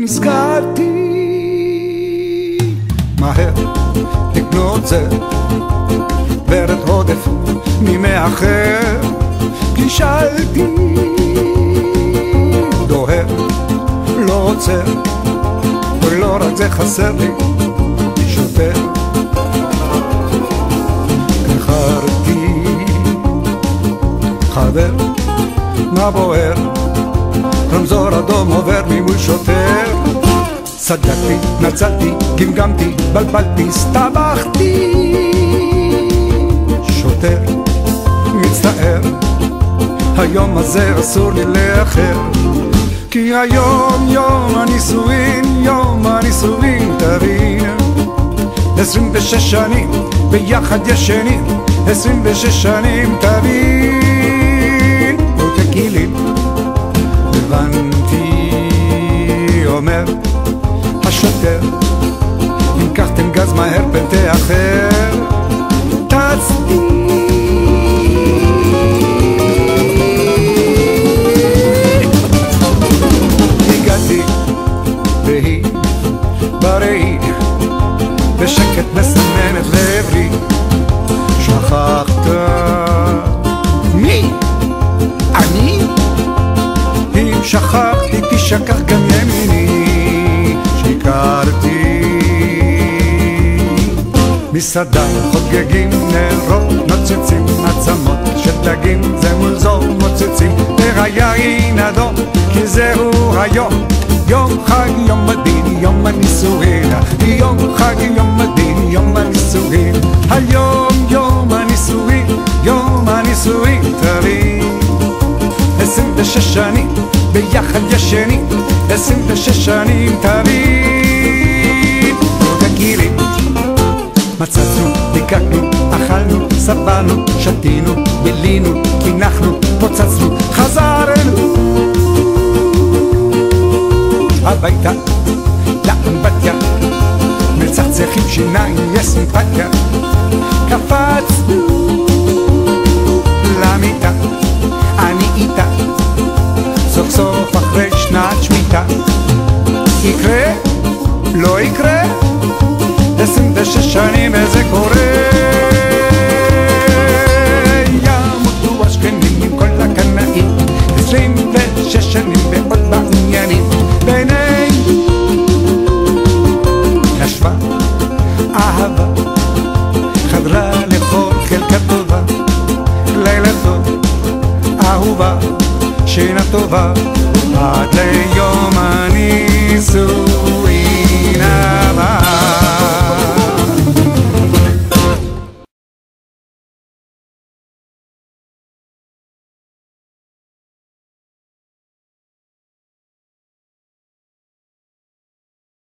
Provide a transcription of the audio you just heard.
נזכרתי מהר לקנות זה ורד עודף ממאחר גישלתי דוהר לא עוצר ולא רק זה חסר לי שוטר קחרתי חבר מה בוער רמזור אדום עובר ממול שוטר צדקתי, נצלתי, גמגמתי, בלבלתי, הסתבכתי שוטר, מצטער היום הזה אסור לי לאחר כי היום יום הנישואין תבין 26 שנים ביחד ישנים 26 שנים תבין ותגילים הבנתי אומר השוטר אם קחתם גז מהר פנטה אחר תצדי הגעתי והיא בראי בשקט מסננת לעברי שכחת מי? אני? אם שכחתי תשכח גם ימיני שיקרתי מסעדה חוגגים נרות נוצצים עצמות של דגים זה מול זו מוצצים והיין אדום כי זהו היום יום חג יום הדין יום הנישואין יום חג יום הדין יום הנישואין היום יום הנישואין תבין 26 שנים ביחד ישנים 26 שנים תבין וגילים מצאנו, דיקקנו, אכלנו, סבלנו, שתינו, בילינו, קינחנו, פוצצנו, חזרנו הביתה, לאמבטיה מצחצחים שיניים, יש סימפתיה קפצנו למיטה, אני איתה סוף סוף אחרי שנת שמיטה יקרה? לא יקרה? 26 שנים איזה קורה ימותו השכנים עם כל הקנאים 26 שנים ועוד בעניינים בינינו נשבה אהבה חדרה לכל חלקה טובה לילה טוב אהובה שינה טובה עד ליום